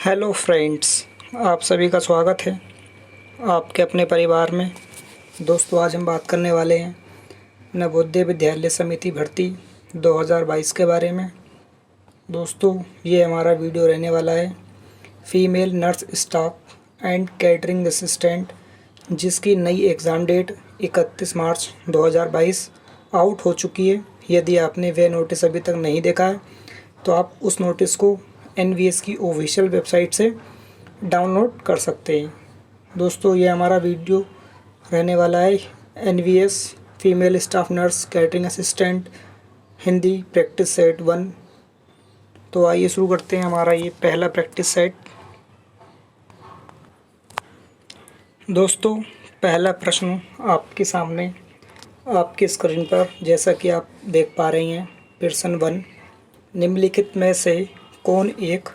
Hello friends, आप सभी का स्वागत है आपके अपने परिवार में। दोस्तों, आज हम बात करने वाले हैं नवोदय विद्यालय समिति भर्ती 2022 के बारे में। दोस्तों, ये हमारा वीडियो रहने वाला है female nurse staff and catering assistant, जिसकी नई एग्ज़ाम डेट 31 मार्च 2022 आउट हो चुकी है। यदि आपने वह नोटिस अभी तक नहीं देखा है तो आप उस नोटिस को NVS की ऑफिशियल वेबसाइट से डाउनलोड कर सकते हैं। दोस्तों, ये हमारा वीडियो रहने वाला है NVS female staff nurse catering assistant Hindi practice set 1। तो आइए शुरू करते हैं हमारा ये पहला प्रैक्टिस सेट। दोस्तों, पहला प्रश्न आपके सामने आपकी स्क्रीन पर जैसा कि आप देख पा रही हैं। प्रश्न 1, निम्नलिखित में से कौन एक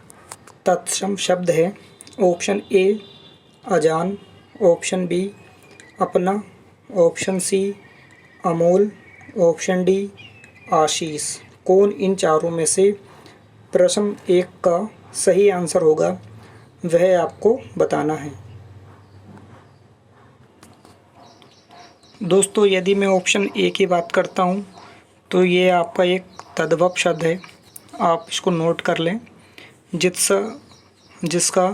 तत्सम शब्द है? ऑप्शन ए अजान, ऑप्शन बी अपना, option C Amol, option D Ashish. कौन इन चारों में से प्रश्न 1 का सही आंसर होगा, वह आपको बताना है। दोस्तों, यदि मैं ऑप्शन ए की बात करता हूं तो ये आपका एक तद्भव शब्द है। आप इसको नोट कर लें, जिसका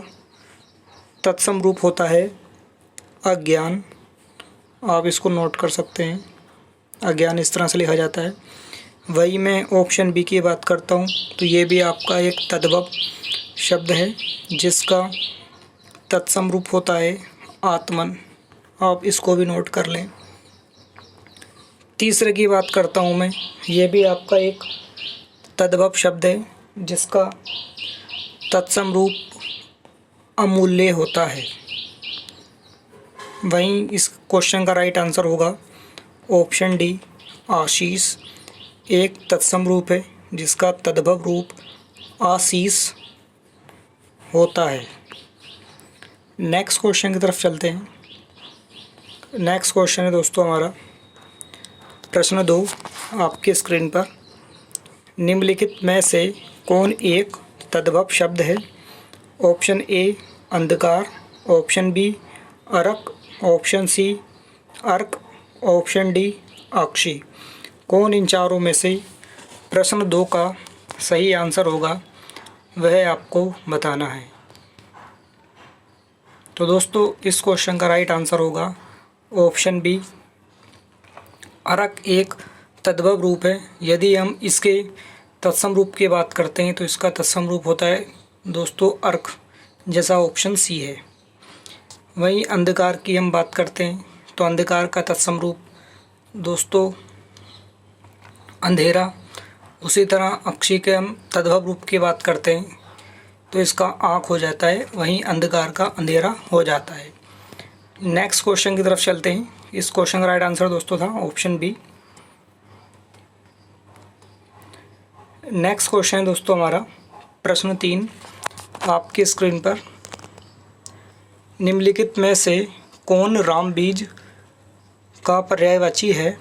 तत्सम रूप होता है अज्ञान। आप इसको नोट कर सकते हैं, अज्ञान इस तरह से लिखा जाता है। वही मैं ऑप्शन बी की बात करता हूँ तो ये भी आपका एक तद्भव शब्द है, जिसका तत्सम रूप होता है आत्मन। आप इसको भी नोट कर लें। तीसरे की बात करता हूँ मैं, ये भी आपका एक तद्भव शब्द है, जिसका तत्सम रूप अमूल्य होता है। वहीं इस क्वेश्चन का राइट आंसर होगा ऑप्शन डी आशीष। एक तत्सम रूप है जिसका तद्भव रूप आशीष होता है। नेक्स्ट क्वेश्चन की तरफ चलते हैं। नेक्स्ट क्वेश्चन है दोस्तों हमारा प्रश्न 2 आपके स्क्रीन पर। निम्नलिखित में से कौन एक तद्भव शब्द है? ऑप्शन ए अंधकार, ऑप्शन बी अर्क, ऑप्शन सी अर्क, ऑप्शन डी अक्षी। कौन इन चारों में से प्रश्न 2 का सही आंसर होगा, वह आपको बताना है। तो दोस्तों, इस क्वेश्चन का राइट आंसर होगा ऑप्शन बी अर्क एक तद्भव रूप है। यदि हम इसके तत्सम रूप की बात करते हैं तो इसका तत्सम रूप होता है दोस्तों अर्क, जैसा ऑप्शन सी है। वहीं अंधकार की हम बात करते हैं तो अंधकार का तत्सम रूप दोस्तों अंधेरा। उसी तरह अक्षी के हम तद्भव रूप की बात करते हैं तो इसका आँख हो जाता है, वहीं अंधकार का अंधेरा हो जाता है। नेक्स्ट क्वेश्चन की तरफ चलते हैं। इस क्वेश्चन का राइट आंसर दोस्तों था ऑप्शन बी। नेक्स्ट क्वेश्चन है दोस्तों हमारा प्रश्न 3 आपकी स्क्रीन पर। निम्नलिखित में से कौन राम बीज का पर्यायवाची है?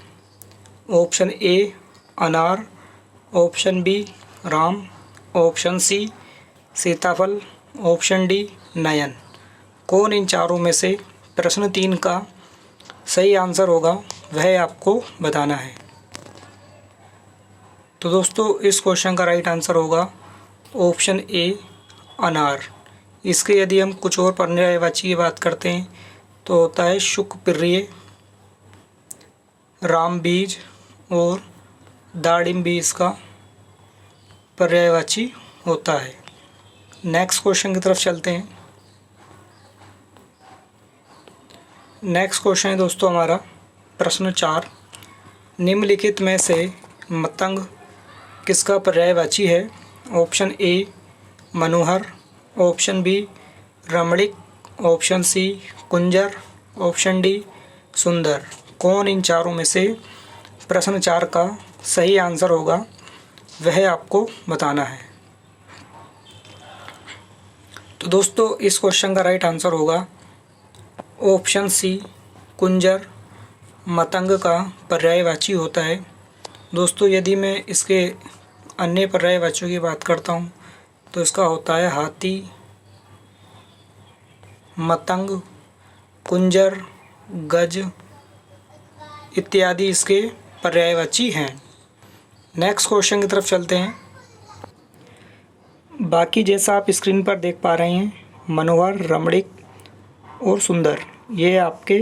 ऑप्शन ए अनार, option B Ram, option C सीताफल, ऑप्शन डी नयन। कौन इन चारों में से प्रश्न 3 का सही आंसर होगा, वह आपको बताना है। तो दोस्तों, इस क्वेश्चन का राइट आंसर होगा ऑप्शन ए अनार। इसके यदि हम कुछ और पर्यायवाची की बात करते हैं तो होता है शुकप्रिय, राम बीज और दाड़िम बीज का पर्यायवाची होता है। नेक्स्ट क्वेश्चन की तरफ चलते हैं। नेक्स्ट क्वेश्चन है दोस्तों हमारा प्रश्न 4। निम्नलिखित में से मतंग किसका पर्यायवाची है? ऑप्शन ए मनोहर, ऑप्शन बी रमणीक, ऑप्शन सी कुंजर, ऑप्शन डी सुंदर। कौन इन चारों में से प्रश्न 4 का सही आंसर होगा, वह आपको बताना है। तो दोस्तों, इस क्वेश्चन का राइट आंसर होगा ऑप्शन सी कुंजर मतंग का पर्यायवाची होता है। दोस्तों, यदि मैं इसके अन्य पर्यायवाचियों की बात करता हूँ तो इसका होता है हाथी, मतंग, कुंजर, गज इत्यादि इसके पर्यायवाची हैं। नेक्स्ट क्वेश्चन की तरफ चलते हैं। बाकी जैसा आप स्क्रीन पर देख पा रहे हैं, मनोहर, रमणीक और सुंदर, ये आपके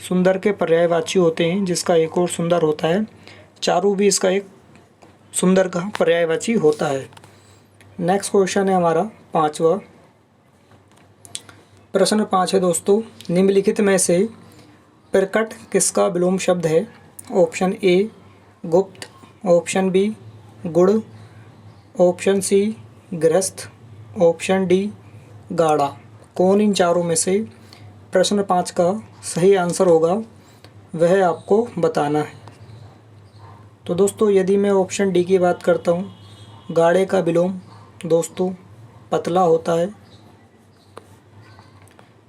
सुंदर के पर्यायवाची होते हैं, जिसका एक और सुंदर होता है। चारू भी इसका एक सुंदर का पर्यायवाची होता है। नेक्स्ट क्वेश्चन है हमारा 5वां। प्रश्न 5 है दोस्तों, निम्नलिखित में से प्रकट किसका विलोम शब्द है? ऑप्शन ए गुप्त, ऑप्शन बी गुड़, ऑप्शन सी गृहस्थ, ऑप्शन डी गाढ़ा। कौन इन चारों में से प्रश्न 5 का सही आंसर होगा, वह आपको बताना है। तो दोस्तों यदि मैं ऑप्शन डी की बात करता हूँ, गाढ़े का विलोम दोस्तों पतला होता है।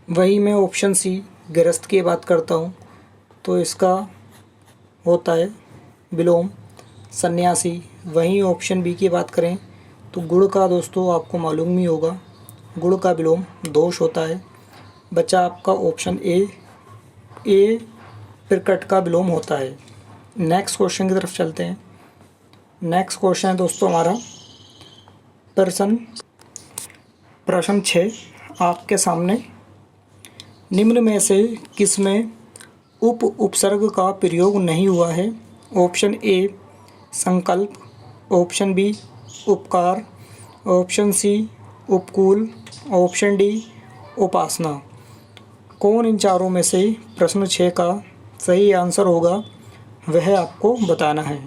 वही मैं ऑप्शन सी गृहस्थ की बात करता हूँ, तो इसका होता है विलोम सन्यासी। वहीं ऑप्शन बी की बात करें तो गुड़ का दोस्तों आपको मालूम ही होगा, गुड़ का विलोम दोष होता है। बचा आपका ऑप्शन ए प्रकट का विलोम होता है। नेक्स्ट क्वेश्चन की तरफ चलते हैं। नेक्स्ट क्वेश्चन है दोस्तों हमारा प्रश्न 6 आपके सामने। निम्न में से किसमें उपसर्ग का प्रयोग नहीं हुआ है? ऑप्शन ए संकल्प, ऑप्शन बी उपकार, ऑप्शन सी उपकूल, ऑप्शन डी उपासना। कौन इन चारों में से प्रश्न 6 का सही आंसर होगा, वह आपको बताना है।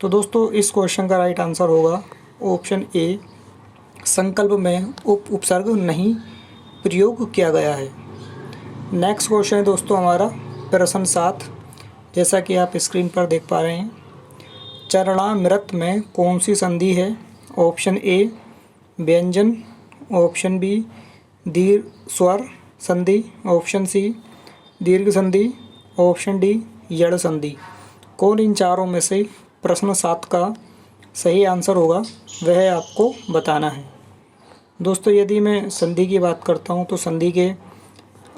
तो दोस्तों इस क्वेश्चन का राइट आंसर होगा ऑप्शन ए, संकल्प में उपसर्ग नहीं प्रयोग किया गया है। नेक्स्ट क्वेश्चन है दोस्तों हमारा प्रश्न 7, जैसा कि आप स्क्रीन पर देख पा रहे हैं। चरणामृत में कौन सी संधि है? ऑप्शन ए व्यंजन, ऑप्शन बी दीर्घ स्वर संधि, ऑप्शन सी दीर्घ संधि, ऑप्शन डी यड़ संधि। कौन इन चारों में से प्रश्न 7 का सही आंसर होगा, वह आपको बताना है। दोस्तों यदि मैं संधि की बात करता हूँ तो संधि के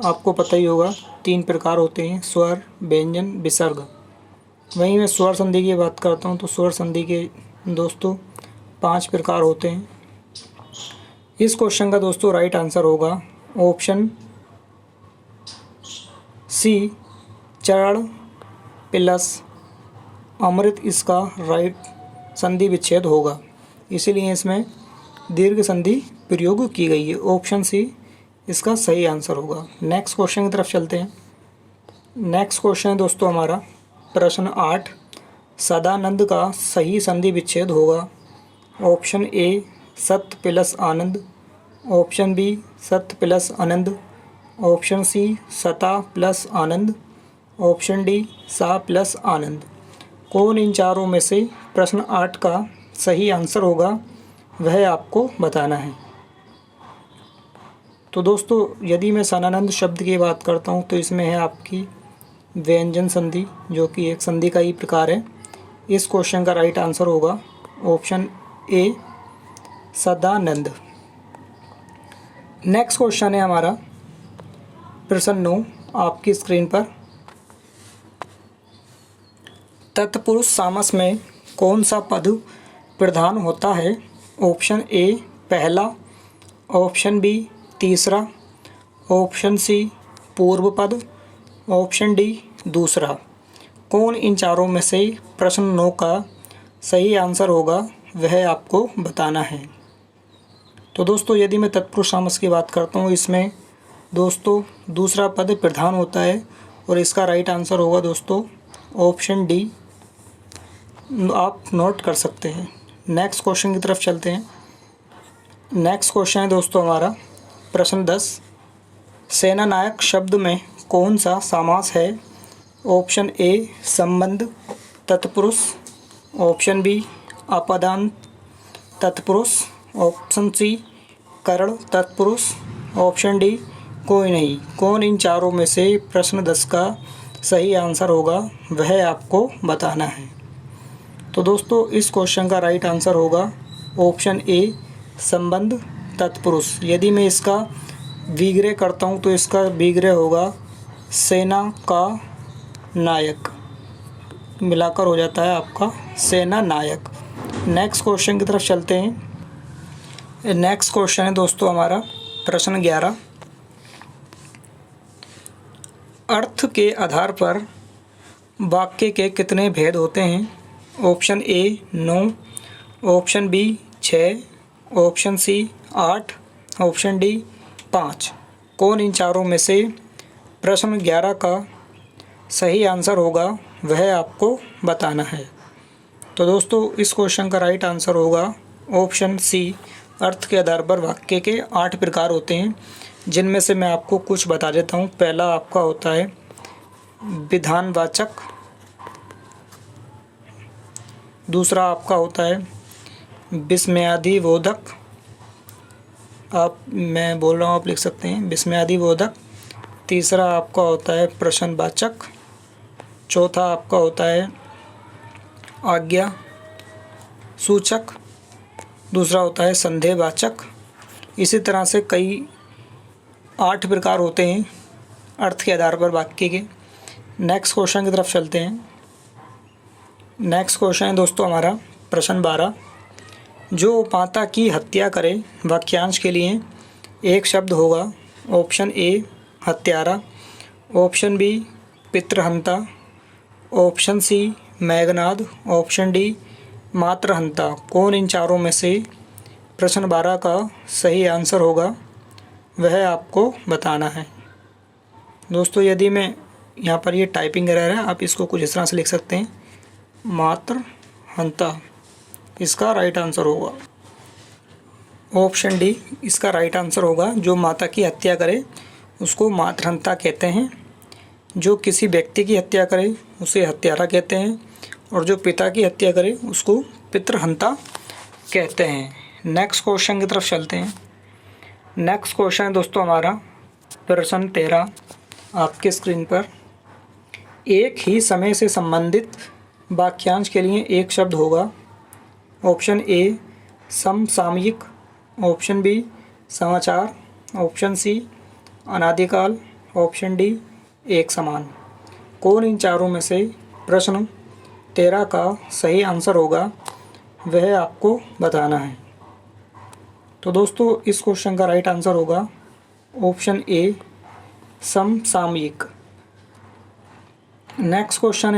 आपको पता ही होगा 3 प्रकार होते हैं, स्वर, व्यंजन, विसर्ग। वहीं मैं स्वर संधि की बात करता हूँ तो स्वर संधि के दोस्तों 5 प्रकार होते हैं। इस क्वेश्चन का दोस्तों राइट आंसर होगा ऑप्शन सी चरण प्लस अमृत, इसका राइट संधि विच्छेद होगा, इसीलिए इसमें दीर्घ संधि प्रयोग की गई है। ऑप्शन सी इसका सही आंसर होगा। नेक्स्ट क्वेश्चन की तरफ चलते हैं। नेक्स्ट क्वेश्चन है दोस्तों हमारा प्रश्न 8, सदानंद का सही संधि विच्छेद होगा। ऑप्शन ए सत्य प्लस आनंद, ऑप्शन बी सत्य प्लस आनंद, ऑप्शन सी सता प्लस आनंद, ऑप्शन डी सा प्लस आनंद। कौन इन चारों में से प्रश्न 8 का सही आंसर होगा, वह आपको बताना है। तो दोस्तों यदि मैं सदानंद शब्द की बात करता हूँ तो इसमें है आपकी व्यंजन संधि, जो कि एक संधि का ही प्रकार है। इस क्वेश्चन का राइट आंसर होगा option A Sadanand. Next question है हमारा प्रश्न 9 आपकी स्क्रीन पर। तत्पुरुष समास में कौन सा पद प्रधान होता है? ऑप्शन ए पहला, ऑप्शन बी तीसरा, ऑप्शन सी पूर्व पद, ऑप्शन डी दूसरा। कौन इन चारों में से प्रश्न 9 का सही आंसर होगा, वह आपको बताना है। तो दोस्तों यदि मैं तत्पुरुष समास की बात करता हूँ, इसमें दोस्तों दूसरा पद प्रधान होता है और इसका राइट आंसर होगा दोस्तों ऑप्शन डी, आप नोट कर सकते हैं। नेक्स्ट क्वेश्चन की तरफ चलते हैं। नेक्स्ट क्वेश्चन है दोस्तों हमारा प्रश्न 10, सेनानायक शब्द में कौन सा समास है? ऑप्शन ए संबंध तत्पुरुष, ऑप्शन बी अपदांत तत्पुरुष, ऑप्शन सी करण तत्पुरुष, ऑप्शन डी कोई नहीं। कौन इन चारों में से प्रश्न 10 का सही आंसर होगा, वह आपको बताना है। तो दोस्तों इस क्वेश्चन का राइट आंसर होगा ऑप्शन ए संबंध तत्पुरुष। यदि मैं इसका विग्रह करता हूँ तो इसका विग्रह होगा सेना का नायक, मिलाकर हो जाता है आपका सेना नायक। नेक्स्ट क्वेश्चन की तरफ चलते हैं। नेक्स्ट क्वेश्चन है दोस्तों हमारा प्रश्न 11। अर्थ के आधार पर वाक्य के कितने भेद होते हैं? Option A 9, option B 6, option C 8, option D 5। कौन इन चारों में से प्रश्न 11 का सही आंसर होगा वह आपको बताना है। तो दोस्तों इस क्वेश्चन का राइट आंसर होगा ऑप्शन सी। अर्थ के आधार पर वाक्य के 8 प्रकार होते हैं, जिनमें से मैं आपको कुछ बता देता हूँ। पहला आपका होता है विधानवाचक, दूसरा आपका होता है विस्मयादिबोधक, मैं बोल रहा हूँ आप लिख सकते हैं विस्मयादिबोधक। तीसरा आपका होता है प्रश्नवाचक, चौथा आपका होता है आज्ञा सूचक, दूसरा होता है संदेहवाचक। इसी तरह से कई 8 प्रकार होते हैं अर्थ के आधार पर वाक्य के। नेक्स्ट क्वेश्चन की तरफ चलते हैं। नेक्स्ट क्वेश्चन है दोस्तों हमारा प्रश्न 12। जो माता की हत्या करे वाक्यांश के लिए एक शब्द होगा। ऑप्शन ए हत्यारा, ऑप्शन बी पितृहंता, option C Meghnad, option D मातृहंता। कौन इन चारों में से प्रश्न 12 का सही आंसर होगा वह आपको बताना है। दोस्तों यदि मैं यहाँ पर ये टाइपिंग एरर है, आप इसको कुछ इस तरह से लिख सकते हैं मातृहंता, इसका राइट आंसर होगा ऑप्शन डी। इसका राइट आंसर होगा जो माता की हत्या करे उसको मातृहंता कहते हैं, जो किसी व्यक्ति की हत्या करे उसे हत्यारा कहते हैं, और जो पिता की हत्या करे उसको पितृहंता कहते हैं। नेक्स्ट क्वेश्चन की तरफ चलते हैं। नेक्स्ट क्वेश्चन है दोस्तों हमारा प्रश्न 13 आपके स्क्रीन पर। एक ही समय से संबंधित वाक्यांश के लिए एक शब्द होगा। ऑप्शन ए समसामयिक, ऑप्शन बी समाचार, ऑप्शन सी अनादिकाल, ऑप्शन डी एक समान। कौन इन चारों में से प्रश्न 13 का सही आंसर होगा वह आपको बताना है। तो दोस्तों इस क्वेश्चन का राइट आंसर होगा ऑप्शन ए समसामयिक। नेक्स्ट क्वेश्चन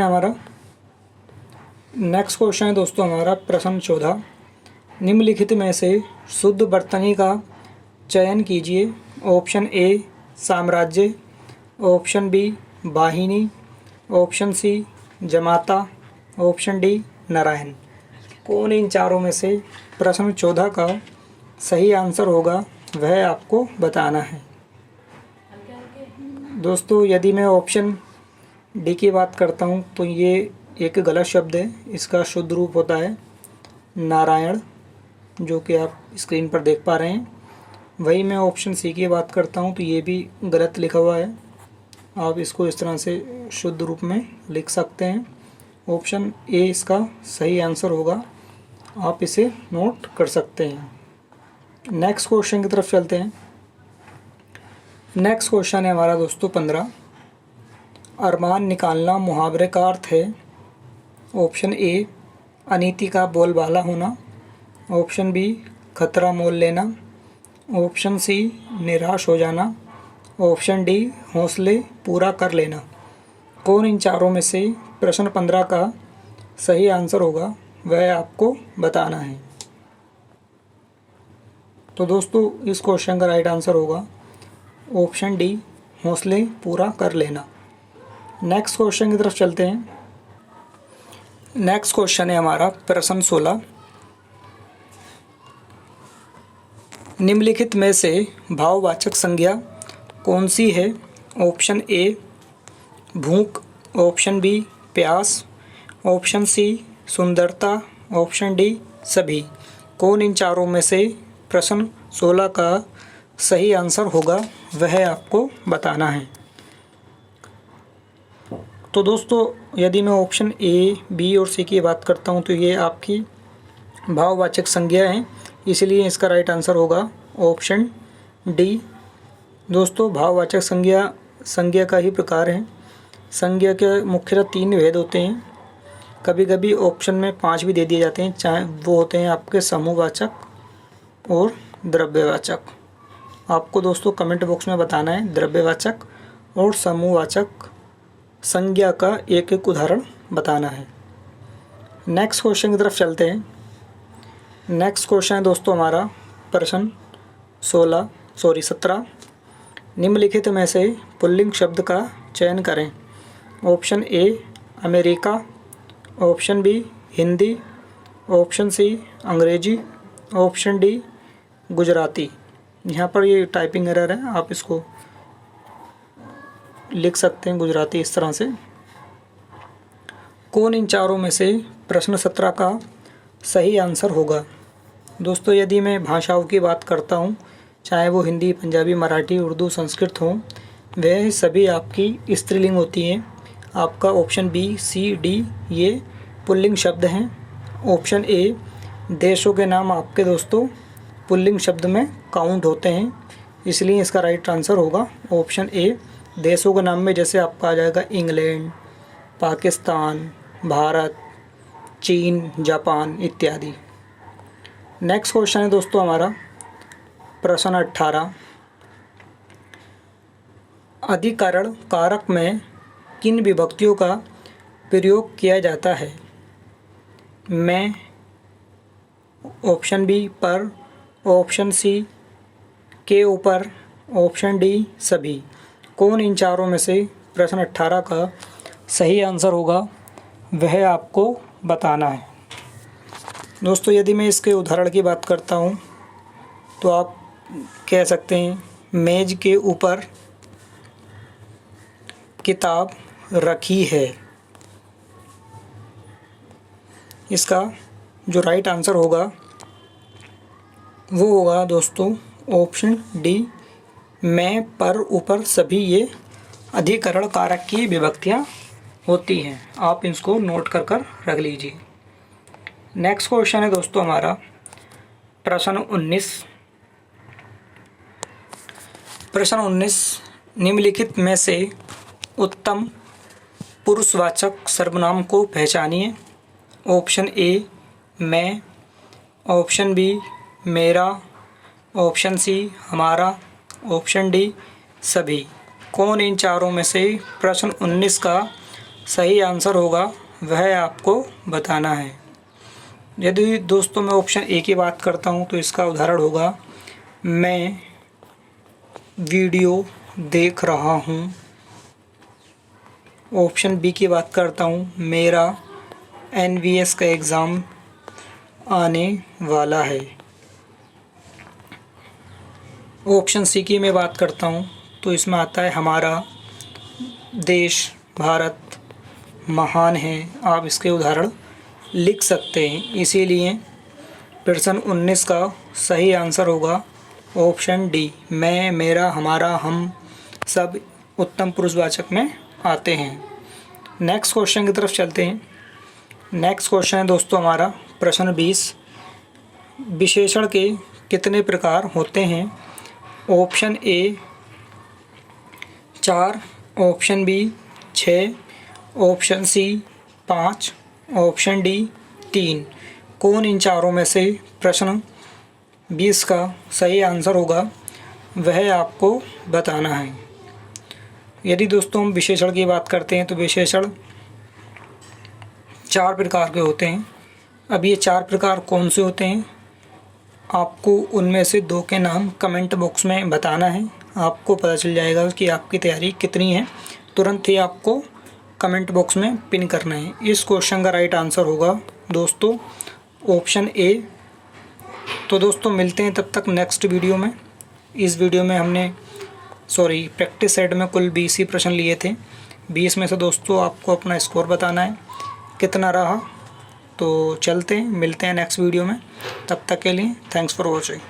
है दोस्तों हमारा प्रश्न 14। निम्नलिखित में से शुद्ध वर्तनी का चयन कीजिए। ऑप्शन ए साम्राज्य, ऑप्शन बी वाहिनी, ऑप्शन सी जमाता, ऑप्शन डी नारायण। कौन इन चारों में से प्रश्न 14 का सही आंसर होगा वह आपको बताना है। दोस्तों यदि मैं ऑप्शन डी की बात करता हूँ तो ये एक गलत शब्द है। इसका शुद्ध रूप होता है नारायण, जो कि आप स्क्रीन पर देख पा रहे हैं। वही मैं ऑप्शन सी की बात करता हूँ तो ये भी गलत लिखा हुआ है। आप इसको इस तरह से शुद्ध रूप में लिख सकते हैं। ऑप्शन ए इसका सही आंसर होगा, आप इसे नोट कर सकते हैं। नेक्स्ट क्वेश्चन की तरफ चलते हैं। नेक्स्ट क्वेश्चन है हमारा दोस्तों 15। अरमान निकालना मुहावरे का अर्थ है। ऑप्शन ए अनीति का बोलबाला होना, ऑप्शन बी खतरा मोल लेना, ऑप्शन सी निराश हो जाना, ऑप्शन डी हौसले पूरा कर लेना। कौन इन चारों में से प्रश्न 15 का सही आंसर होगा वह आपको बताना है। तो दोस्तों इस क्वेश्चन का राइट आंसर होगा ऑप्शन डी हौसले पूरा कर लेना। नेक्स्ट क्वेश्चन की तरफ चलते हैं। नेक्स्ट क्वेश्चन है हमारा प्रश्न 16। निम्नलिखित में से भाववाचक संज्ञा कौन सी है? ऑप्शन ए भूख, ऑप्शन बी प्यास, ऑप्शन सी सुंदरता, ऑप्शन डी सभी। कौन इन चारों में से प्रश्न 16 का सही आंसर होगा वह आपको बताना है। तो दोस्तों यदि मैं ऑप्शन ए, बी और सी की बात करता हूं तो ये आपकी भाववाचक संज्ञा हैं, इसलिए इसका राइट आंसर होगा ऑप्शन डी दोस्तों भाववाचक संज्ञा का ही प्रकार है। संज्ञा के मुख्यतः 3 भेद होते हैं। कभी कभी ऑप्शन में 5 भी दे दिए जाते हैं, चाहे वो होते हैं आपके समूहवाचक और द्रव्यवाचक। आपको दोस्तों कमेंट बॉक्स में बताना है द्रव्यवाचक और समूहवाचक संज्ञा का एक एक उदाहरण बताना है। नेक्स्ट क्वेश्चन की तरफ चलते हैं। नेक्स्ट क्वेश्चन है दोस्तों हमारा प्रश्न 17। निम्नलिखित में से पुल्लिंग शब्द का चयन करें। Option A America, option B Hindi, option C Angrezi, option D Gujarati. यहाँ पर ये टाइपिंग एरर है, आप इसको लिख सकते हैं गुजराती इस तरह से। कौन इन चारों में से प्रश्न 17 का सही आंसर होगा। दोस्तों यदि मैं भाषाओं की बात करता हूँ, चाहे वो हिंदी, पंजाबी, मराठी, उर्दू, संस्कृत हो, वह सभी आपकी स्त्रीलिंग होती हैं। आपका ऑप्शन बी, सी, डी ये पुल्लिंग शब्द हैं। ऑप्शन ए देशों के नाम आपके दोस्तों पुल्लिंग शब्द में काउंट होते हैं, इसलिए इसका राइट आंसर होगा ऑप्शन ए। देशों के नाम में जैसे आपका आ जाएगा इंग्लैंड, पाकिस्तान, भारत, चीन, जापान इत्यादि। नेक्स्ट क्वेश्चन है दोस्तों हमारा प्रश्न 18। अधिकरण कारक में किन विभक्तियों का प्रयोग किया जाता है। मैं, ऑप्शन बी पर, ऑप्शन सी के ऊपर, ऑप्शन डी सभी। कौन इन चारों में से प्रश्न 18 का सही आंसर होगा, वह आपको बताना है। दोस्तों यदि मैं इसके उदाहरण की बात करता हूँ तो आप कह सकते हैं मेज़ के ऊपर किताब रखी है। इसका जो राइट आंसर होगा वो होगा दोस्तों ऑप्शन डी मैं, पर, ऊपर सभी ये अधिकरण कारक की विभक्तियाँ होती हैं। आप इसको नोट कर रख लीजिए। नेक्स्ट क्वेश्चन है दोस्तों हमारा प्रश्न 19। प्रश्न 19 निम्नलिखित में से उत्तम पुरुषवाचक सर्वनाम को पहचानिए। ऑप्शन ए मैं, ऑप्शन बी मेरा, ऑप्शन सी हमारा, ऑप्शन डी सभी। कौन इन चारों में से प्रश्न 19 का सही आंसर होगा, वह आपको बताना है। यदि दोस्तों मैं ऑप्शन ए की बात करता हूँ तो इसका उदाहरण होगा मैं वीडियो देख रहा हूँ। ऑप्शन बी की बात करता हूँ मेरा NVS का एग्ज़ाम आने वाला है। ऑप्शन सी की मैं बात करता हूँ तो इसमें आता है हमारा देश भारत महान है। आप इसके उदाहरण लिख सकते हैं। इसीलिए प्रश्न 19 का सही आंसर होगा ऑप्शन डी मैं, मेरा, हमारा, हम सब उत्तम पुरुषवाचक में आते हैं। नेक्स्ट क्वेश्चन की तरफ चलते हैं। नेक्स्ट क्वेश्चन है दोस्तों हमारा प्रश्न 20। विशेषण के कितने प्रकार होते हैं। Option A 4, option B 6, option C 5, option D 3। कौन इन चारों में से प्रश्न 20 का सही आंसर होगा, वह आपको बताना है। यदि दोस्तों हम विशेषण की बात करते हैं तो विशेषण 4 प्रकार के होते हैं। अब ये 4 प्रकार कौन से होते हैं, आपको उनमें से 2 के नाम कमेंट बॉक्स में बताना है। आपको पता चल जाएगा कि आपकी तैयारी कितनी है। तुरंत ही आपको कमेंट बॉक्स में पिन करना है। इस क्वेश्चन का राइट आंसर होगा दोस्तों ऑप्शन ए। तो दोस्तों मिलते हैं तब तक नेक्स्ट वीडियो में। इस वीडियो में हमने प्रैक्टिस सेट में कुल 20 ही प्रश्न लिए थे। 20 में से दोस्तों आपको अपना स्कोर बताना है कितना रहा। तो चलते हैं, मिलते हैं नेक्स्ट वीडियो में। तब तक के लिए थैंक्स फॉर वॉचिंग।